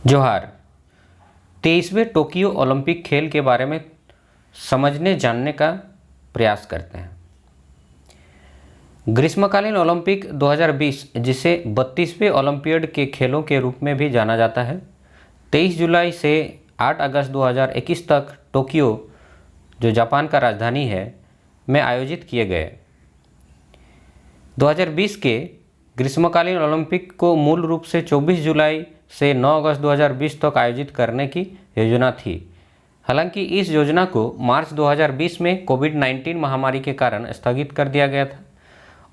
जोहार। 23वें Tokyo Olympic खेल के बारे में समझने जानने का प्रयास करते हैं। ग्रीष्मकालीन ओलंपिक 2020, जिसे 32वें ओलंपियाड के खेलों के रूप में भी जाना जाता है, 23 जुलाई से 8 अगस्त 2021 तक टोक्यो, जो जापान का राजधानी है, में आयोजित किए गए। 2020 के ग्रीष्मकालीन ओलंपिक को मूल रूप से 24 जुलाई से 9 अगस्त 2020 तक आयोजित करने की योजना थी। हालांकि इस योजना को मार्च 2020 में कोविड-19 महामारी के कारण स्थगित कर दिया गया था।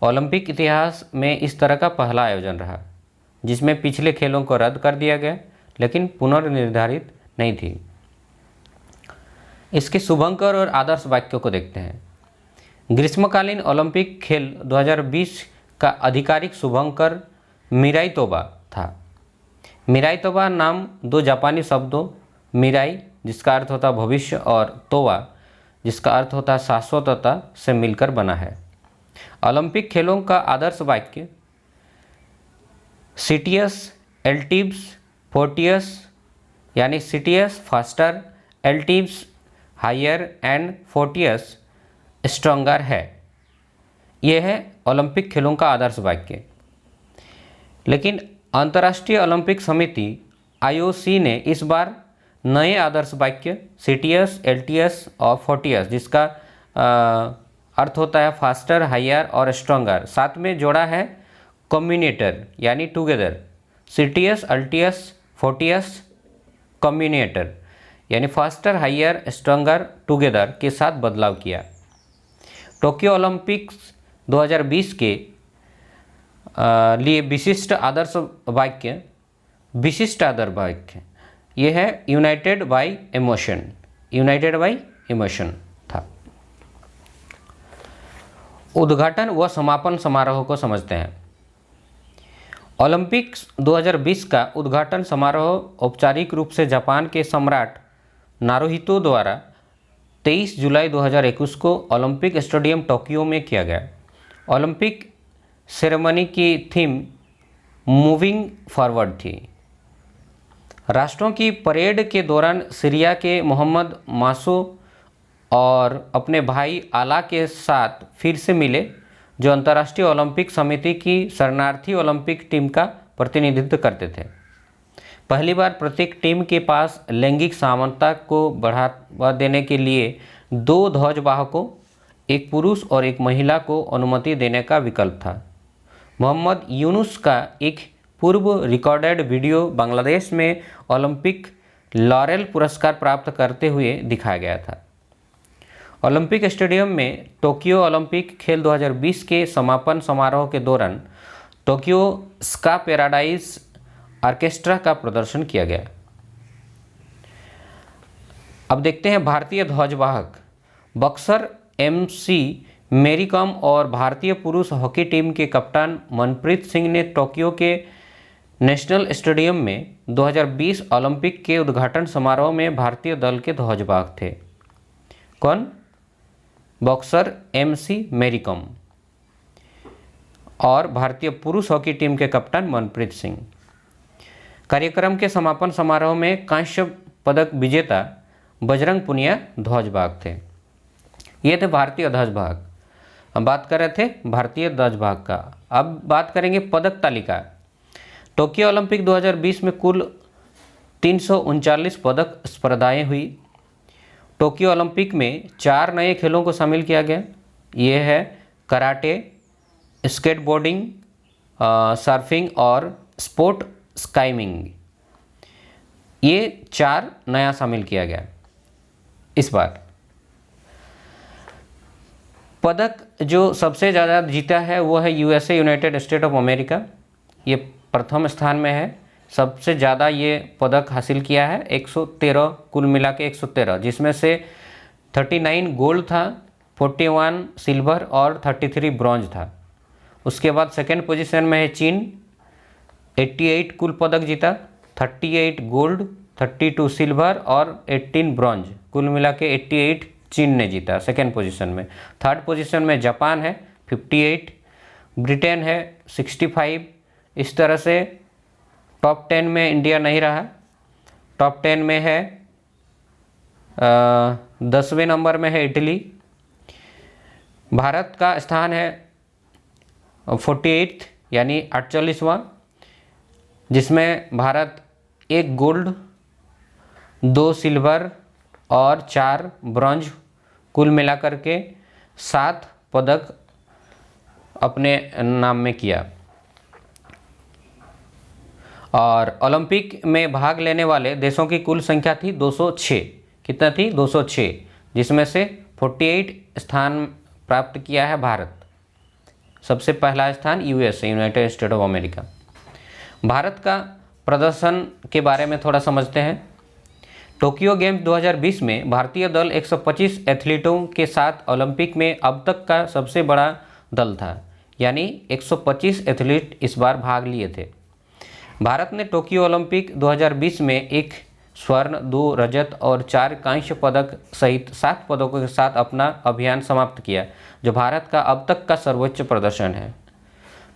ओलंपिक इतिहास में इस तरह का पहला आयोजन रहा जिसमें पिछले खेलों को रद्द कर दिया गया, लेकिन पुनर्निर्धारित नहीं थी। इसके शुभंकर और आदर्श वाक्यों को देखते हैं। ग्रीष्मकालीन ओलंपिक खेल 2020 का आधिकारिक शुभंकर मिराई तोबा था। मिराई तोबा नाम दो जापानी शब्दों मिराई, जिसका अर्थ होता भविष्य, और तोबा, जिसका अर्थ होता शाश्वतता, से मिलकर बना है। ओलंपिक खेलों का आदर्श वाक्य सिटियस एल्टिव्स फोर्टियस, यानी सिटियस फास्टर, एल्टिव्स हायर एंड फोर्टियस स्ट्रॉन्गर है। यह है ओलंपिक खेलों का आदर्श वाक्य। लेकिन अंतर्राष्ट्रीय ओलंपिक समिति IOC ने इस बार नए आदर्श वाक्य सिटियस, एल्टियस और फोर्टियस, जिसका अर्थ होता है फास्टर, हायर और स्ट्रॉन्गर, साथ में जोड़ा है कम्युनिएटर, यानी टुगेदर। सिटियस, अल्टियस, फोर्टियस, कम्युनिएटर, यानी फास्टर, हायर, स्ट्रॉन्गर, टुगेदर के साथ बदलाव किया। टोक्यो ओलंपिक्स 2020 के लिए विशिष्ट आदर्श वाक्य यह है यूनाइटेड बाय इमोशन था। उद्घाटन व समापन समारोह को समझते हैं। ओलंपिक्स 2020 का उद्घाटन समारोह औपचारिक रूप से जापान के सम्राट नारुहितो द्वारा 23 जुलाई 2021 को ओलंपिक स्टेडियम टोक्यो में किया गया। ओलंपिक सेरेमनी की थीम मूविंग फॉरवर्ड थी। राष्ट्रों की परेड के दौरान सीरिया के मोहम्मद मासो और अपने भाई आला के साथ फिर से मिले, जो अंतर्राष्ट्रीय ओलंपिक समिति की शरणार्थी ओलंपिक टीम का प्रतिनिधित्व करते थे। पहली बार प्रत्येक टीम के पास लैंगिक समानता को बढ़ावा देने के लिए 2 ध्वजवाहकों, एक पुरुष और एक महिला को अनुमति देने का विकल्प था। मोहम्मद यूनुस का एक पूर्व रिकॉर्डेड वीडियो बांग्लादेश में ओलंपिक लॉरेल पुरस्कार प्राप्त करते हुए दिखाया गया था। ओलंपिक स्टेडियम में टोक्यो ओलंपिक खेल 2020 के समापन समारोह के दौरान टोक्यो स्का पैराडाइज ऑर्केस्ट्रा का प्रदर्शन किया गया। अब देखते हैं भारतीय ध्वजवाहक। बॉक्सर MC मैरी कॉम और भारतीय पुरुष हॉकी टीम के कप्तान मनप्रीत सिंह ने टोक्यो के नेशनल स्टेडियम में 2020 ओलंपिक के उद्घाटन समारोह में भारतीय दल के ध्वजवाहक थे। कौन? बॉक्सर MC मैरी कॉम और भारतीय पुरुष हॉकी टीम के कप्तान मनप्रीत सिंह। कार्यक्रम के समापन समारोह में कांस्य पदक विजेता बजरंग पुनिया ध्वजवाहक थे। ये थे भारतीय ध्वजवाहक। हम बात कर रहे थे भारतीय ध्वजवाहक का। अब बात करेंगे पदक तालिका। टोक्यो ओलंपिक 2020 में कुल 339 पदक स्पर्धाएं हुई। टोक्यो ओलंपिक में 4 नए खेलों को शामिल किया गया। ये है कराटे, स्केटबोर्डिंग, सर्फिंग और स्पोर्ट स्काइमिंग। ये 4 नया शामिल किया गया इस बार। पदक जो सबसे ज़्यादा जीता है वो है USA, United state of America. ये प्रथम स्थान में है। सबसे ज़्यादा ये पदक हासिल किया है, 113, कुल मिला के 113, जिसमें से 39 गोल्ड था, 41 सिल्वर और 33 ब्रॉन्ज था। उसके बाद सेकेंड पोजीशन में है चीन, 88 कुल पदक जीता, 38 गोल्ड, 32 सिल्वर और 18 ब्रॉन्ज, कुल मिला के 88 चीन ने जीता सेकेंड पोजीशन में। थर्ड पोजीशन में जापान है 58, ब्रिटेन है 65। इस तरह से टॉप 10 में इंडिया नहीं रहा। टॉप 10 में है, 10वें नंबर में है इटली। भारत का स्थान है 48 यानी 48वां, जिसमें भारत 1 गोल्ड, 2 सिल्वर और 4 ब्रॉन्ज, कुल मिलाकर के 7 पदक अपने नाम में किया। और ओलंपिक में भाग लेने वाले देशों की कुल संख्या थी 206। कितना थी? 206, जिसमें से 48 स्थान प्राप्त किया है भारत। सबसे पहला स्थान USA, United state of America. Bharat का प्रदर्शन के बारे में थोड़ा समझते हैं। टोक्यो गेम्स 2020 में भारतीय दल 125 एथलीटों के साथ ओलंपिक में अब तक का सबसे बड़ा दल था, यानी 125 एथलीट इस बार भाग लिए थे। भारत ने टोक्यो ओलंपिक 2020 में 1 स्वर्ण, 2 रजत और 4 कांस्य पदक सहित 7 पदकों के साथ अपना अभियान समाप्त किया, जो भारत का अब तक का सर्वोच्च प्रदर्शन है।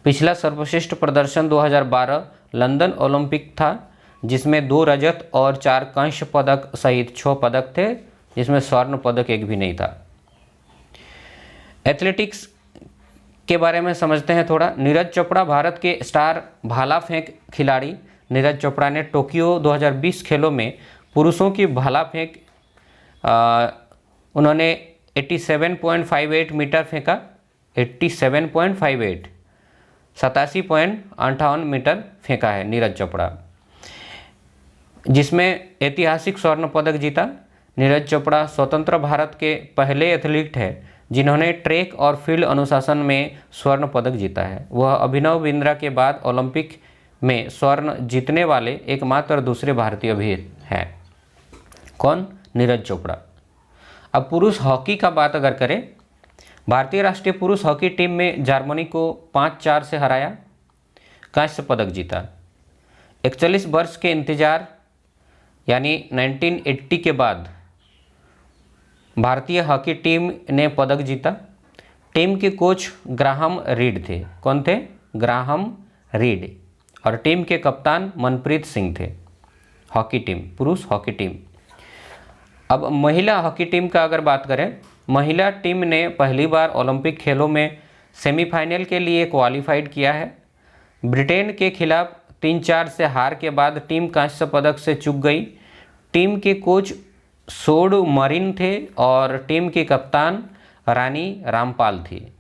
पिछला सर्वश्रेष्ठ प्रदर्शन 2012 लंदन ओलंपिक था, जिसमें 2 रजत और 4 कांस्य पदक सहित 6 पदक थे, जिसमें स्वर्ण पदक एक भी नहीं था। एथलेटिक्स के बारे में समझते हैं थोड़ा। नीरज चोपड़ा भारत के स्टार भाला फेंक खिलाड़ी। नीरज चोपड़ा ने टोक्यो 2020 खेलों में पुरुषों की भाला फेंक उन्होंने 87.58 मीटर फेंका। 87.58, 87.58 मीटर फेंका है नीरज चोपड़ा, जिसमें ऐतिहासिक स्वर्ण पदक जीता। नीरज चोपड़ा स्वतंत्र भारत के पहले एथलीट है जिन्होंने ट्रैक और फील्ड अनुशासन में स्वर्ण पदक जीता है। वह अभिनव बिंद्रा के बाद ओलंपिक में स्वर्ण जीतने वाले एकमात्र दूसरे भारतीय भी हैं। कौन? नीरज चोपड़ा। अब पुरुष हॉकी का बात अगर करें, भारतीय राष्ट्रीय पुरुष हॉकी टीम में जर्मनी को 5-4 से हराया, कांस्य पदक जीता। 41 वर्ष के इंतजार यानी 1980 के बाद भारतीय हॉकी टीम ने पदक जीता। टीम के कोच ग्राहम रीड थे। कौन थे? Graham read. और टीम के कप्तान मनप्रीत सिंह थे। हॉकी टीम, पुरुष हॉकी टीम। अब महिला हॉकी टीम का अगर बात करें, महिला टीम ने पहली बार ओलंपिक खेलों में सेमीफाइनल के लिए क्वालिफाइड किया है। ब्रिटेन के खिलाफ 3-4 से हार के बाद टीम कांस्य पदक से चूक गई। टीम के कोच सोड मरीन थे और टीम की कप्तान रानी रामपाल थी।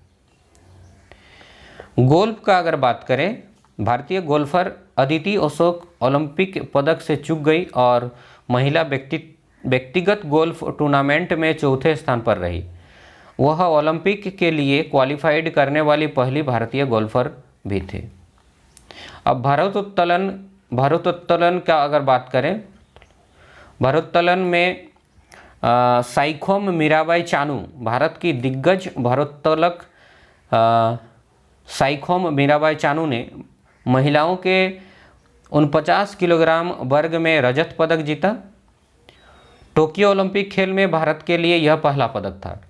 गोल्फ का अगर बात करें, भारतीय गोल्फर अदिति अशोक ओलंपिक पदक से चूक गई और महिला व्यक्तिगत गोल्फ टूर्नामेंट में चौथे स्थान पर रही। वह ओलंपिक के लिए क्वालिफाइड करने वाली पहली भारतीय गोल्फर भी थे। अब भारोत्तोलन का अगर बात करें, भारोत्तोलन में साइखोम मीराबाई चानू, भारत की दिग्गज भारोत्तोलक साइखोम मीराबाई चानू ने महिलाओं के 49 किलोग्राम वर्ग में रजत पदक जीता। टोक्यो ओलंपिक खेल में भारत के लिए यह पहला पदक था।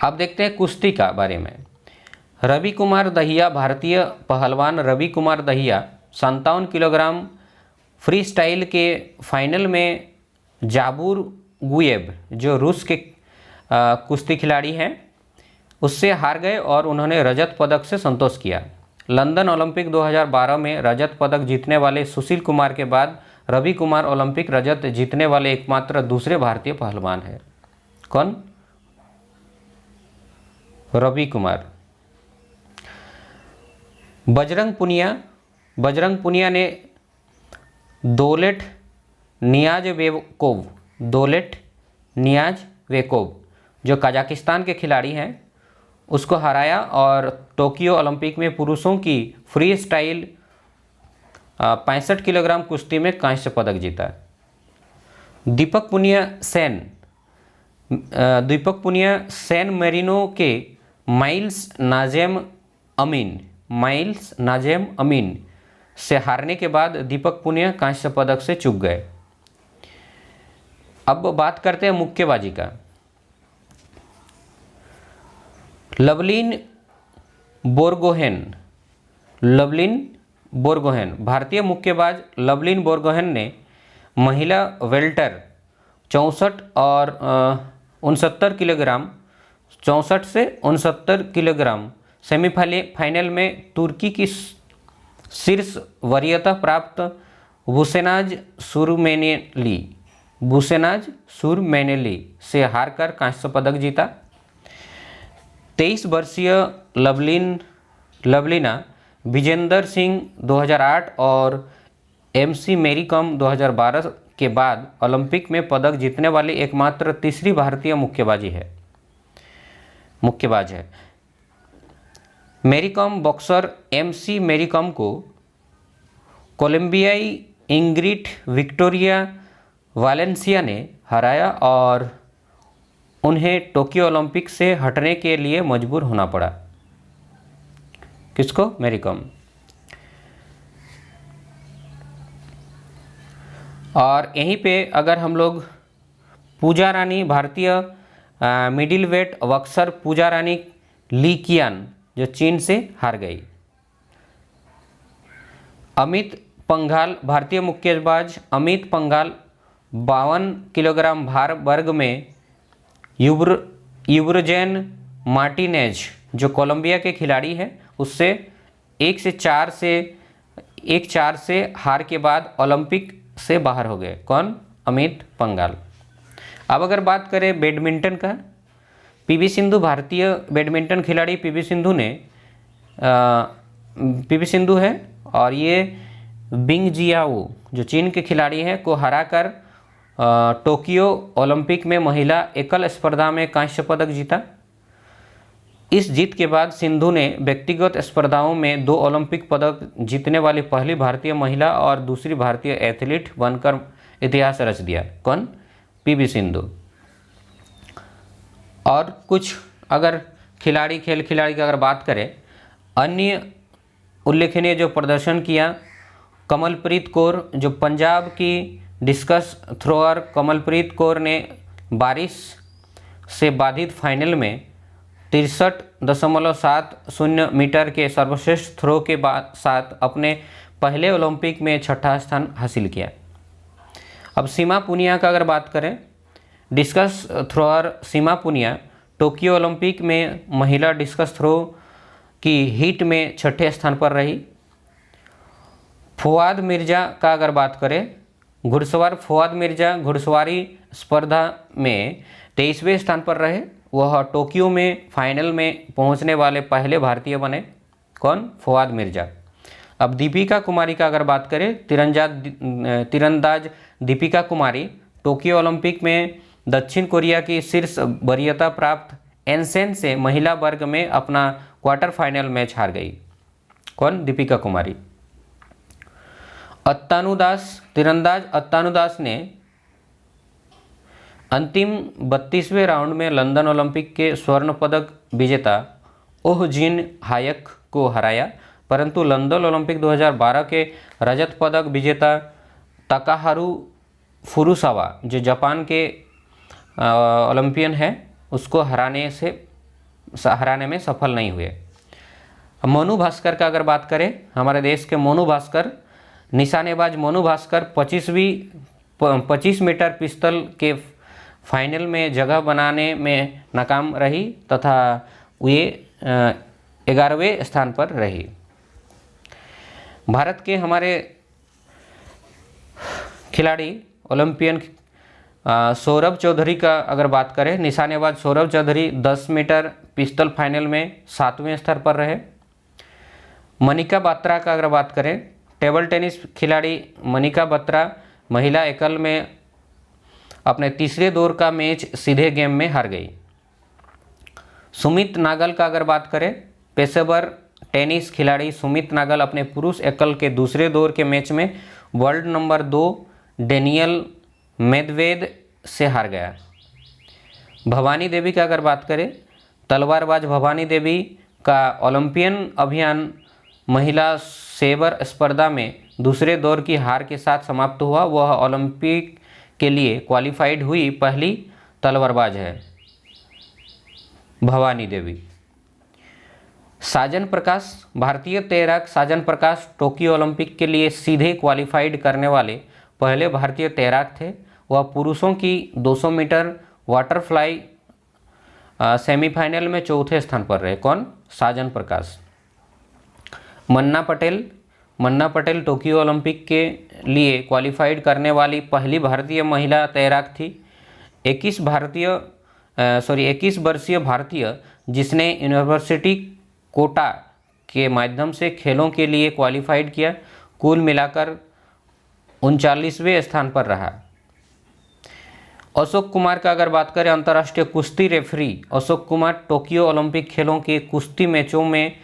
अब देखते हैं कुश्ती का बारे में। रवि कुमार दहिया, भारतीय पहलवान Ravi Kumar Dahiya 57 kilogram free style के फाइनल में जाबूर गुएब, जो रूस के कुश्ती खिलाड़ी हैं, उससे हार गए और उन्होंने रजत पदक से संतोष किया। लंदन ओलंपिक 2012 में रजत पदक जीतने वाले सुशील कुमार के बाद रवि कुमार ओलंपिक रजत जीतने वाले एकमात्र दूसरे भारतीय पहलवान हैं। कौन? रवि कुमार। बजरंग पुनिया ने दौलेट नियाज़वेकोव जो कजाकिस्तान के खिलाड़ी हैं उसको हराया और टोक्यो ओलंपिक में पुरुषों की फ्री स्टाइल 65 किलोग्राम कुश्ती में कांस्य पदक जीता। दीपक पुनिया सैन मेरिनो के माइल्स नाजेम अमीन से हारने के बाद दीपक पुनिया कांस्य पदक से चूक गए। अब बात करते हैं मुक्केबाजी का। लवलिन बोरगोहेन। भारतीय मुक्केबाज लवलिन बोरगोहेन ने महिला वेल्टर 64 और 69 किलोग्राम 64 से 69 किलोग्राम सेमीफाइनल में तुर्की की शीर्ष वरीयता प्राप्त बुसेनाज सुरमेनेली से हारकर कांस्य पदक जीता। 23 वर्षीय लवलिना विजेंदर सिंह 2008 और MC मैरी कॉम 2012 के बाद ओलंपिक में पदक जीतने वाली एकमात्र तीसरी भारतीय मुक्केबाज है। मैरी कॉम बॉक्सर MC मैरी कॉम को कोलंबियाई इंग्रिड विक्टोरिया वालेंसिया ने हराया और उन्हें टोक्यो ओलंपिक से हटने के लिए मजबूर होना पड़ा। किसको? मैरी कॉम। और यहीं पे अगर हम लोग पूजा रानी, भारतीय middle weight boxer Pooja Rani Li Qian जो चीन से हार गई। अमित पंघाल, भारतीय मुक्केबाज अमित पंघाल 52 किलोग्राम भार वर्ग में यूब्रजेन मार्टिनेज जो कोलंबिया के खिलाड़ी हैं उससे 1-4 से हार के बाद ओलंपिक से बाहर हो गए। कौन? अमित पंघाल। अब अगर बात करें बैडमिंटन का, PV सिंधु, भारतीय बैडमिंटन खिलाड़ी PV सिंधु है और ये बिंग जियाओ जो चीन के खिलाड़ी हैं को हराकर टोक्यो ओलंपिक में महिला एकल स्पर्धा में कांस्य पदक जीता। इस जीत के बाद सिंधु ने व्यक्तिगत स्पर्धाओं में 2 ओलंपिक पदक जीतने वाली पहली भारतीय महिला और दूसरी भारतीय एथलीट बनकर इतिहास रच दिया। कौन? PV सिंधु। और कुछ अगर खेल खिलाड़ी की अगर बात करें, अन्य उल्लेखनीय जो प्रदर्शन किया, कमलप्रीत कौर जो पंजाब की डिस्कस थ्रोअर कमलप्रीत कौर ने बारिश से बाधित फाइनल में 63.70 मीटर के सर्वश्रेष्ठ थ्रो के साथ अपने पहले ओलंपिक में 6ठा स्थान हासिल किया। अब सीमा पुनिया का अगर बात करें, डिस्कस थ्रोअर सीमा पुनिया टोक्यो ओलंपिक में महिला डिस्कस थ्रो की हीट में 6ठे स्थान पर रही। फवाद मिर्जा का अगर बात करें, घुड़सवार फवाद मिर्जा घुड़सवारी स्पर्धा में 23वें स्थान पर रहे। वह टोक्यो में फाइनल में पहुंचने वाले पहले भारतीय बने। कौन? फवाद मिर्जा। अब दीपिका कुमारी का अगर बात करें, तीरंदाज दीपिका कुमारी टोक्यो ओलंपिक में दक्षिण कोरिया की शीर्ष वरीयता प्राप्त एनसेन से महिला वर्ग में अपना क्वार्टर फाइनल मैच हार गई। कौन? दीपिका कुमारी। तीरंदाज अत्तानु दास ने अंतिम 32वें राउंड में लंदन ओलंपिक के स्वर्ण पदक विजेता ओह जिन हायक को हराया, परंतु लंदन ओलंपिक 2012 के रजत पदक विजेता ताकाहारू फुरुसावा जो जापान के ओलंपियन है उसको हराने में सफल नहीं हुए। मोनू भास्कर का अगर बात करें, हमारे देश के मोनू भास्कर, निशानेबाज मोनू भास्कर 25 मीटर पिस्तल के फाइनल में जगह बनाने में नाकाम रही तथा ये 11वें स्थान पर रही। भारत के हमारे खिलाड़ी ओलंपियन सौरभ चौधरी का अगर बात करें, निशानेबाज Saurabh Chaudhary 10 metre pistol final में 7वें स्तर पर रहे। मनिका बात्रा का अगर बात करें, टेबल टेनिस खिलाड़ी मनिका बात्रा महिला एकल में अपने तीसरे दौर का मैच सीधे गेम में हार गई। सुमित नागल का अगर बात करें, पेशेवर टेनिस खिलाड़ी सुमित नागल अपने पुरुष एकल के दूसरे दौर के मैच में वर्ल्ड नंबर 2 डेनियल मेदवेद से हार गया। भवानी देवी का अगर बात करें, तलवारबाज भवानी देवी का ओलंपियन अभियान महिला सेबर स्पर्धा में दूसरे दौर की हार के साथ समाप्त हुआ। वह ओलंपिक के लिए क्वालिफाइड हुई पहली तलवारबाज है भवानी देवी। साजन प्रकाश, भारतीय तैराक साजन प्रकाश टोक्यो ओलंपिक के लिए सीधे क्वालिफाइड करने वाले पहले भारतीय तैराक थे। वह पुरुषों की 200 मीटर वाटरफ्लाई सेमीफाइनल में चौथे स्थान पर रहे। कौन? साजन प्रकाश। मन्ना पटेल टोक्यो ओलंपिक के लिए क्वालिफाइड करने वाली पहली भारतीय महिला तैराक थी। 21 वर्षीय भारतीय जिसने यूनिवर्सिटी कोटा के माध्यम से खेलों के लिए क्वालिफाइड किया, कुल मिलाकर 39वें स्थान पर रहा। अशोक कुमार का अगर बात करें, अंतर्राष्ट्रीय कुश्ती referee Ashok Kumar Tokyo Olympic खेलों के कुश्ती मैचों में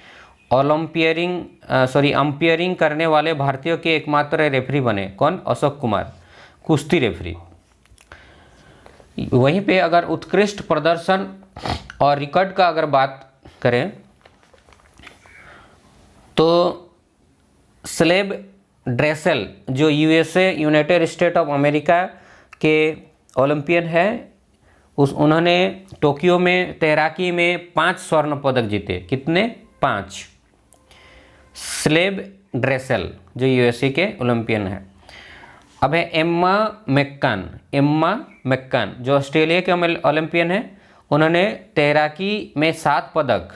अंपायरिंग करने वाले भारतीयों के एकमात्र रेफरी बने। कौन? अशोक कुमार, कुश्ती रेफरी। वहीं पे अगर उत्कृष्ट प्रदर्शन और रिकॉर्ड का अगर बात करें तो स्लेब ड्रेसेल जो USA United state of America के ओलंपियन है, उन्होंने टोक्यो में तैराकी में 5 स्वर्ण पदक जीते। कितने? 5। स्लेब ड्रेसेल जो यूएसए के ओलंपियन है। अब है एम्मा मैक्कान जो ऑस्ट्रेलिया के ओलंपियन है। उन्होंने तैराकी में 7 पदक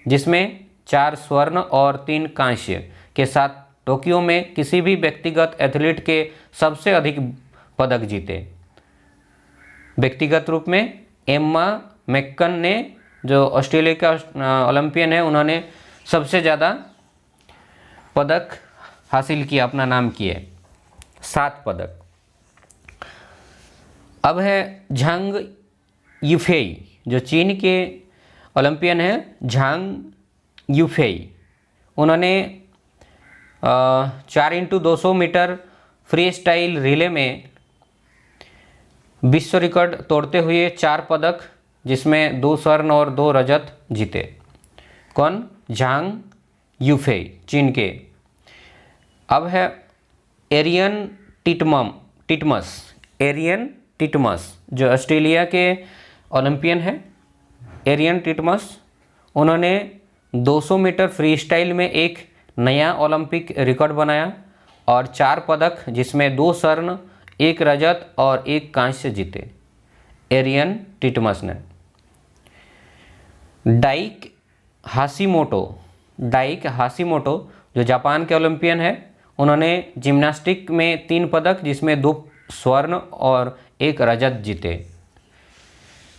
जिसमें 4 स्वर्ण और 3 कांस्य के साथ टोक्यो में किसी भी व्यक्तिगत एथलीट के सबसे अधिक पदक जीते। व्यक्तिगत रूप में एम्मा मैक्कान ने, जो ऑस्ट्रेलिया का ओलंपियन है, उन्होंने सबसे ज़्यादा पदक हासिल किया, अपना नाम किए, 7 पदक। अब है झांग यूफेई जो चीन के ओलंपियन है, झांग यूफेई। उन्होंने 4x200 metre free style relay में विश्व रिकॉर्ड तोड़ते हुए 4 पदक जिसमें 2 स्वर्ण और 2 रजत जीते। कौन? झांग यूफेई, चीन के। अब है एरियन टिटमस जो ऑस्ट्रेलिया के ओलंपियन है। एरियन टिटमस उन्होंने 200 मीटर फ्री स्टाइल में एक नया ओलंपिक रिकॉर्ड बनाया और 4 पदक जिसमें 2 स्वर्ण, 1 रजत और 1 कांस्य जीते। एरियन टिटमस ने। डाइक हाशिमोटो जो जापान के ओलंपियन है, उन्होंने जिम्नास्टिक में 3 पदक जिसमें 2 स्वर्ण और 1 रजत जीते।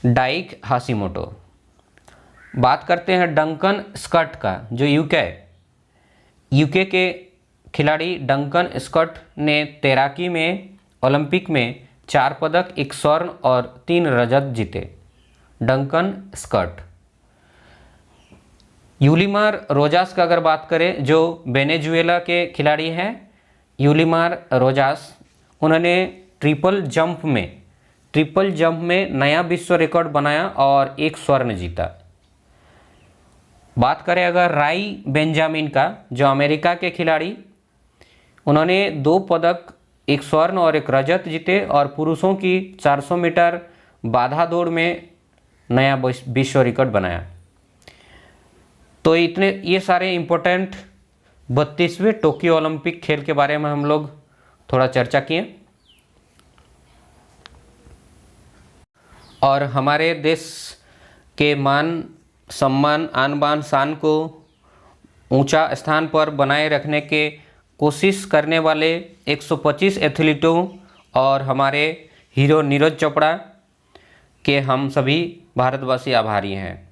Daiki Hashimoto. बात करते हैं डंकन स्कॉट का, जो यूके के खिलाड़ी डंकन स्कॉट ने तैराकी में ओलंपिक में 4 पदक, 1 स्वर्ण और 3 रजत जीते। Duncan Scott. यूलिमार रोजास का अगर बात करें, जो वेनेजुएला के खिलाड़ी हैं, यूलिमार रोजास, उन्होंने ट्रिपल जंप में नया विश्व रिकॉर्ड बनाया और 1 स्वर्ण जीता। बात करें अगर राई बेंजामिन का, जो अमेरिका के खिलाड़ी, उन्होंने 2 पदक, 1 स्वर्ण और 1 रजत जीते और पुरुषों की 400 मीटर बाधा दौड़ में नया विश्व रिकॉर्ड बनाया। तो ये सारे इम्पोर्टेंट 32वें टोक्यो ओलंपिक खेल के बारे में हम लोग थोड़ा चर्चा किए और हमारे देश के मान सम्मान, आन बान शान को ऊंचा स्थान पर बनाए रखने के कोशिश करने वाले 125 एथलीटों और हमारे हीरो नीरज चोपड़ा के हम सभी भारतवासी आभारी हैं।